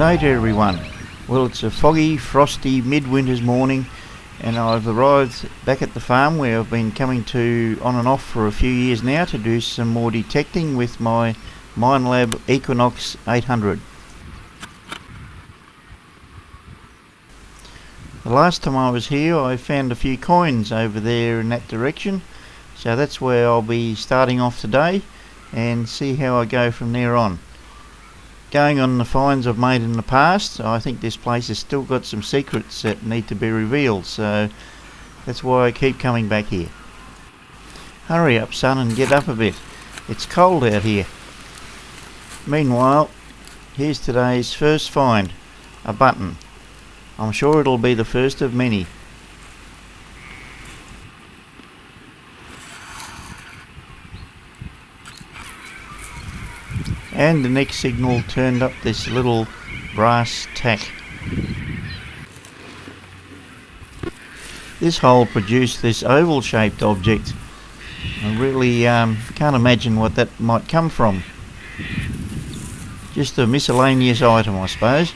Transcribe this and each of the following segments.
G'day to everyone. Well, it's a foggy, frosty, mid-winter's morning and I've arrived back at the farm where I've been coming to on and off for a few years now to do some more detecting with my Minelab Equinox 800. The last time I was here I found a few coins over there in that direction, so that's where I'll be starting off today and see how I go from there on. Going on the finds I've made in the past, I think this place has still got some secrets that need to be revealed, so that's why I keep coming back here. Hurry up, son, and get up a bit. It's cold out here. Meanwhile, here's today's first find, a button. I'm sure it'll be the first of many. And the next signal turned up this little brass tack. This hole produced this oval shaped object. I really can't imagine what that might come from. Just a miscellaneous item, I suppose.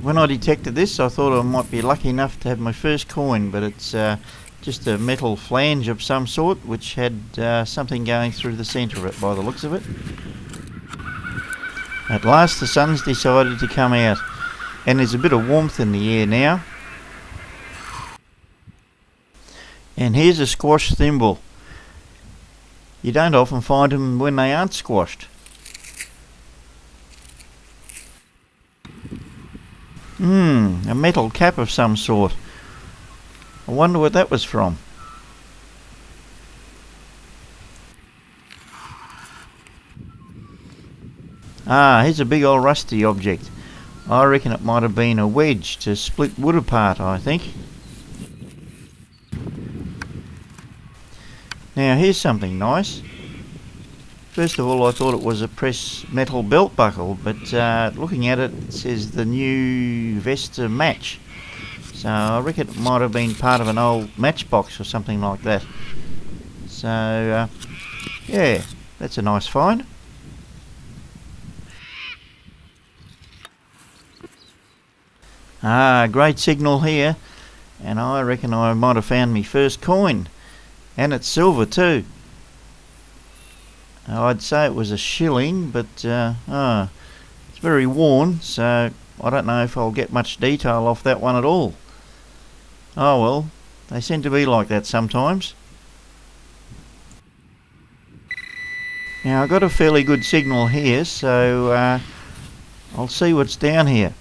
When I detected this I thought I might be lucky enough to have my first coin, but it's just a metal flange of some sort which had something going through the centre of it by the looks of it. At last the sun's decided to come out and there's a bit of warmth in the air now. And here's a squashed thimble. You don't often find them when they aren't squashed. A metal cap of some sort. I wonder what that was from. Here's a big old rusty object. I reckon it might have been a wedge to split wood apart, I think. Now here's something nice. First of all I thought it was a pressed metal belt buckle, but looking at it, it says the new Vesta match. So I reckon it might have been part of an old matchbox or something like that. So yeah, that's a nice find. Great signal here, and I reckon I might have found my first coin, and it's silver too. I'd say it was a shilling, but it's very worn, so I don't know if I'll get much detail off that one at all. Oh well, they seem to be like that sometimes. Now I've got a fairly good signal here, so I'll see what's down here.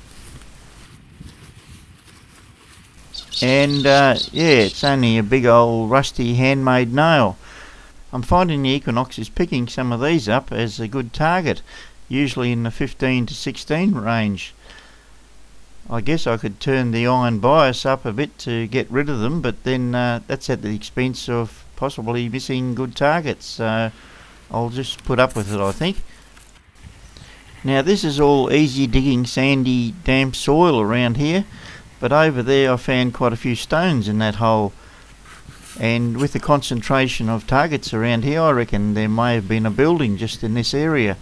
And yeah, it's only a big old rusty handmade nail. I'm finding the Equinox is picking some of these up as a good target, usually in the 15 to 16 range. I guess I could turn the iron bias up a bit to get rid of them, but then that's at the expense of possibly missing good targets, so I'll just put up with it, I think. Now this is all easy digging sandy damp soil around here, but over there I found quite a few stones in that hole, and with the concentration of targets around here I reckon there may have been a building just in this area.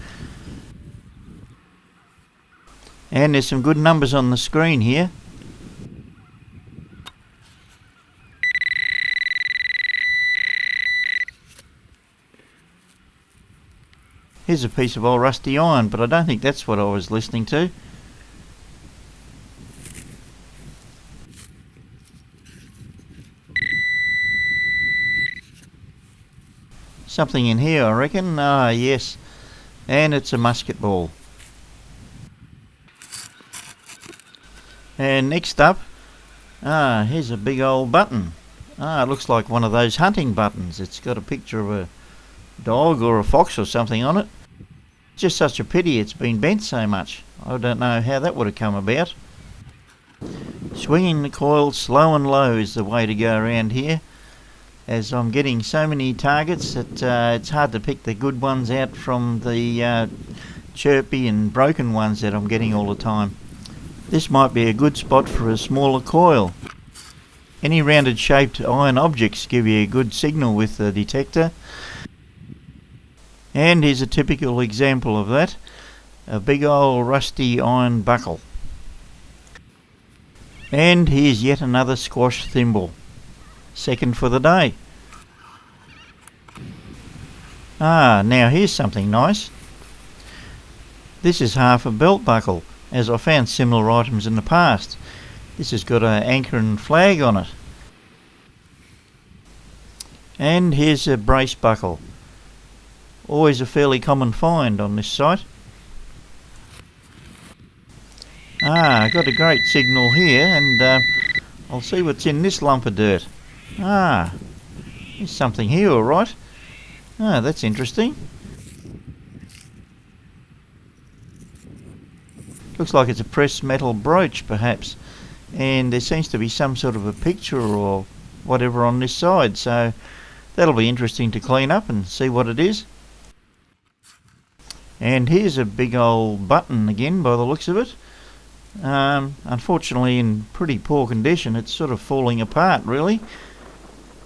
And there's some good numbers on the screen here. Here's a piece of old rusty iron, but I don't think that's what I was listening to. Something in here, I reckon. Yes. And it's a musket ball. And next up, here's a big old button. It looks like one of those hunting buttons. It's got a picture of a dog or a fox or something on it. It's just such a pity it's been bent so much. I don't know how that would have come about. Swinging the coil slow and low is the way to go around here, as I'm getting so many targets that it's hard to pick the good ones out from the chirpy and broken ones that I'm getting all the time. This might be a good spot for a smaller coil. Any rounded shaped iron objects give you a good signal with the detector. And here's a typical example of that, a big old rusty iron buckle. And here's yet another squash thimble, second for the day. Now here's something nice. This is half a belt buckle, as I found similar items in the past. This has got an anchor and flag on it. And here's a brace buckle. Always a fairly common find on this site. Got a great signal here, and I'll see what's in this lump of dirt. There's something here, alright. That's interesting. Looks like it's a pressed metal brooch, perhaps. And there seems to be some sort of a picture or whatever on this side, so that'll be interesting to clean up and see what it is. And here's a big old button again by the looks of it. Unfortunately in pretty poor condition. It's sort of falling apart really,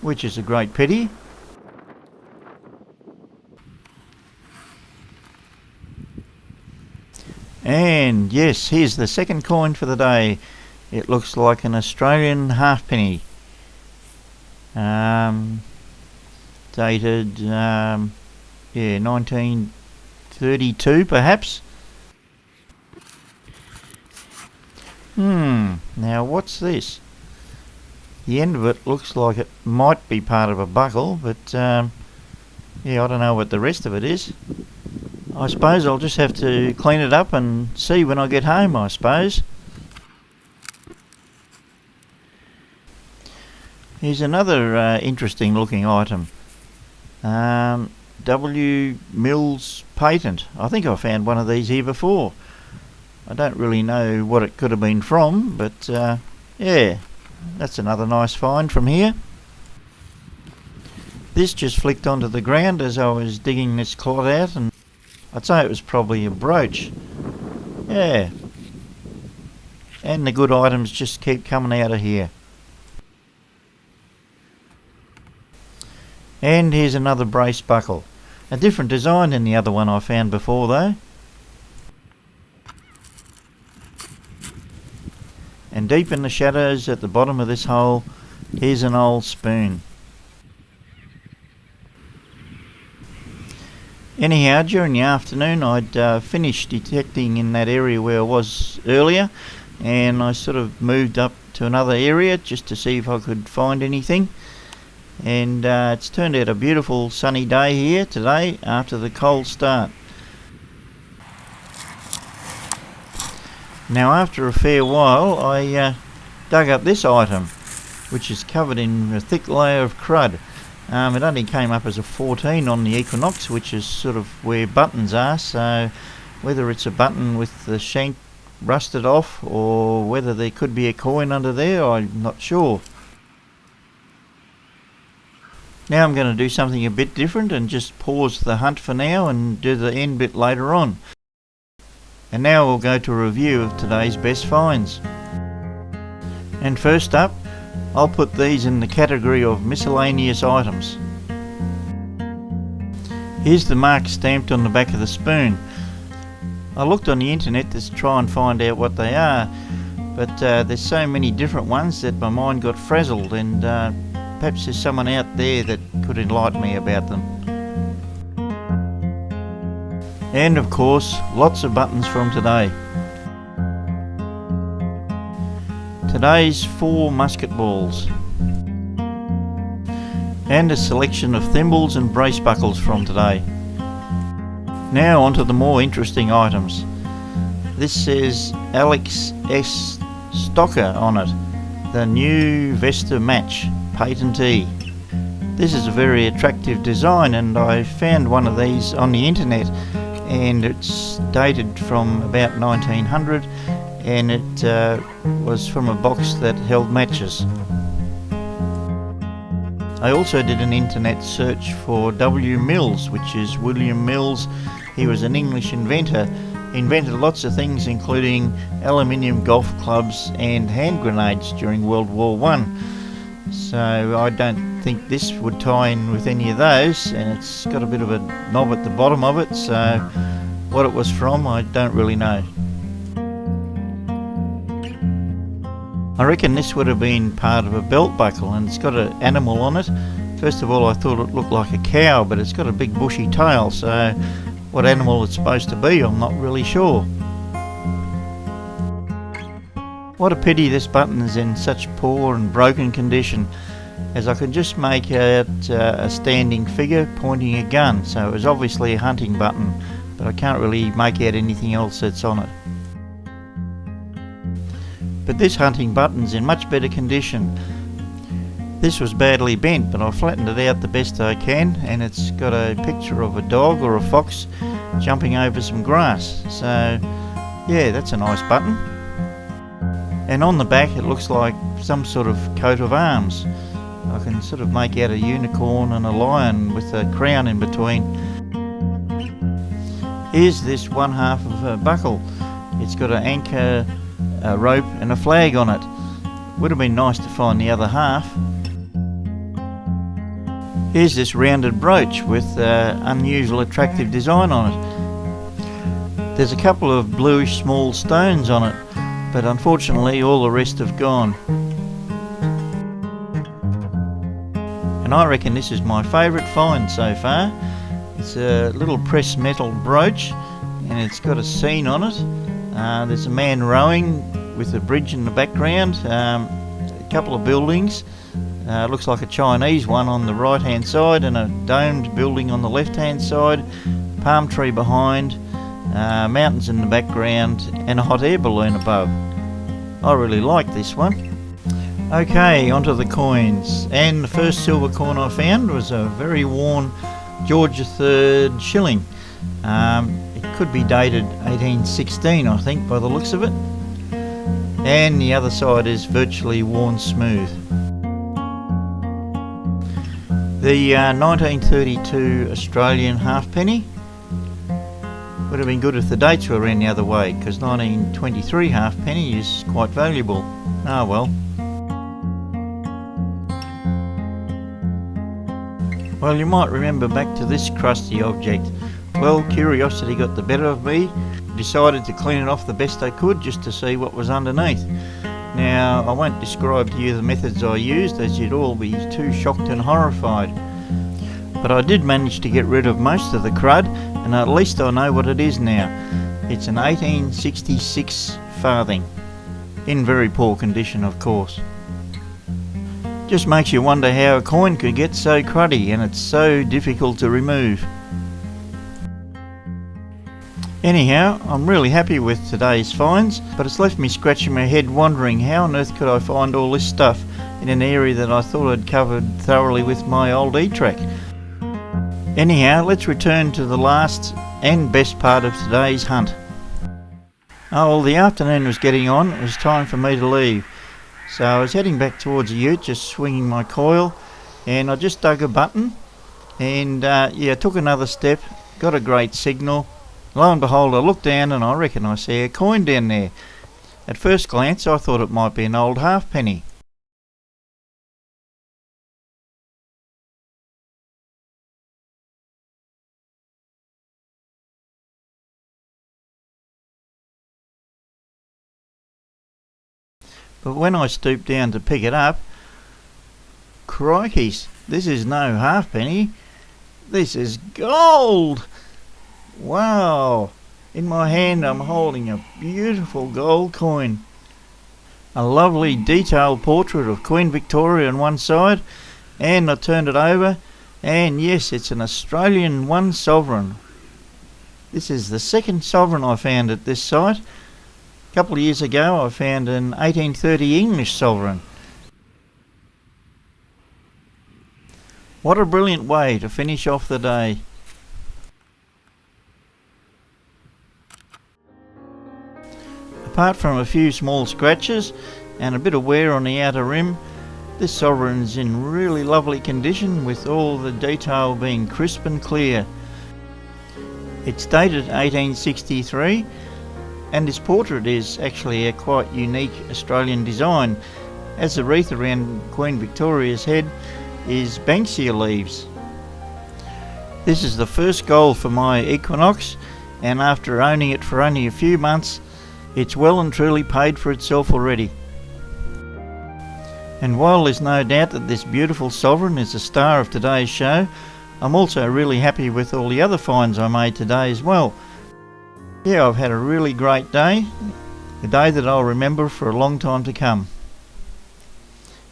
which is a great pity. And yes, here's the second coin for the day. It looks like an Australian halfpenny. Dated 1932 perhaps. Now what's this? The end of it looks like it might be part of a buckle, but I don't know what the rest of it is. I suppose I'll just have to clean it up and see when I get home, I suppose. Here's another interesting looking item. W. Mills patent. I think I found one of these here before. I don't really know what it could have been from, but that's another nice find from here. This just flicked onto the ground as I was digging this clod out, and I'd say it was probably a brooch. Yeah. And the good items just keep coming out of here. And here's another brace buckle. A different design than the other one I found before though. And deep in the shadows at the bottom of this hole, here's an old spoon. Anyhow, during the afternoon I'd finished detecting in that area where I was earlier, and I sort of moved up to another area just to see if I could find anything. And it's turned out a beautiful sunny day here today after the cold start. Now after a fair while I dug up this item, which is covered in a thick layer of crud. It only came up as a 14 on the Equinox, which is sort of where buttons are, so whether it's a button with the shank rusted off or whether there could be a coin under there, I'm not sure. Now I'm going to do something a bit different and just pause the hunt for now and do the end bit later on. And now we'll go to a review of today's best finds. And first up, I'll put these in the category of miscellaneous items. Here's the mark stamped on the back of the spoon. I looked on the internet to try and find out what they are, but there's so many different ones that my mind got frazzled, and perhaps there's someone out there that could enlighten me about them. And of course, lots of buttons from today. Today's 4 musket balls. And a selection of thimbles and brace buckles from today. Now onto the more interesting items. This says Alex S. Stocker on it. The new Vesta Match patentee. This is a very attractive design, and I found one of these on the internet, and it's dated from about 1900, and it was from a box that held matches. I also did an internet search for W. Mills, which is William Mills. He was an English inventor. He invented lots of things, including aluminium golf clubs and hand grenades during World War I. So I don't think this would tie in with any of those, and it's got a bit of a knob at the bottom of it, so what it was from I don't really know. I reckon this would have been part of a belt buckle, and it's got an animal on it. First of all, I thought it looked like a cow, but it's got a big bushy tail, so what animal it's supposed to be I'm not really sure. What a pity this button is in such poor and broken condition, as I could just make out a standing figure pointing a gun, so it was obviously a hunting button, but I can't really make out anything else that's on it. But this hunting button's in much better condition. This was badly bent, but I flattened it out the best I can, and it's got a picture of a dog or a fox jumping over some grass, so yeah, that's a nice button. And on the back it looks like some sort of coat of arms. I can sort of make out a unicorn and a lion with a crown in between. Here's this one half of a buckle. It's got an anchor, a rope and a flag on it. Would have been nice to find the other half. Here's this rounded brooch with unusual attractive design on it. There's a couple of bluish small stones on it, but unfortunately all the rest have gone. And I reckon this is my favourite find so far. It's a little pressed metal brooch, and it's got a scene on it. There's a man rowing with a bridge in the background, a couple of buildings. Looks like a Chinese one on the right hand side, and a domed building on the left hand side, palm tree behind, mountains in the background, and a hot air balloon above. I really like this one. Okay, onto the coins, and the first silver coin I found was a very worn George III shilling. It could be dated 1816, I think, by the looks of it, and the other side is virtually worn smooth. The 1932 Australian halfpenny would have been good if the dates were around the other way, because 1923 halfpenny is quite valuable. Ah well. Well, you might remember back to this crusty object. Well, curiosity got the better of me. Decided to clean it off the best I could just to see what was underneath. Now, I won't describe to you the methods I used, as you'd all be too shocked and horrified. But I did manage to get rid of most of the crud, and at least I know what it is now. It's an 1866 farthing. In very poor condition, of course. Just makes you wonder how a coin could get so cruddy, and it's so difficult to remove. Anyhow, I'm really happy with today's finds, but it's left me scratching my head wondering how on earth could I find all this stuff in an area that I thought I'd covered thoroughly with my old E-Track. Anyhow, let's return to the last and best part of today's hunt. Oh, well, the afternoon was getting on. It was time for me to leave. So I was heading back towards the ute, just swinging my coil, and I just dug a button, and took another step, got a great signal. Lo and behold, I looked down and I reckon I see a coin down there. At first glance I thought it might be an old halfpenny. But when I stooped down to pick it up, crikeys, this is no halfpenny, this is gold! Wow! In my hand I'm holding a beautiful gold coin. A lovely detailed portrait of Queen Victoria on one side, and I turned it over, and yes, it's an Australian one sovereign. This is the second sovereign I found at this site. A couple of years ago I found an 1830 English sovereign. What a brilliant way to finish off the day. Apart from a few small scratches and a bit of wear on the outer rim, this sovereign's in really lovely condition, with all the detail being crisp and clear. It's dated 1863, and this portrait is actually a quite unique Australian design, as the wreath around Queen Victoria's head is Banksia leaves. This is the first gold for my Equinox, and after owning it for only a few months, it's well and truly paid for itself already. And while there's no doubt that this beautiful sovereign is the star of today's show, I'm also really happy with all the other finds I made today as well. Yeah, I've had a really great day, a day that I'll remember for a long time to come.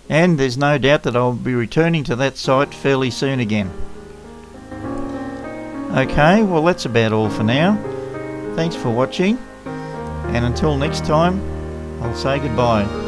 And there's no doubt that I'll be returning to that site fairly soon again. Okay, well that's about all for now. Thanks for watching, and until next time, I'll say goodbye.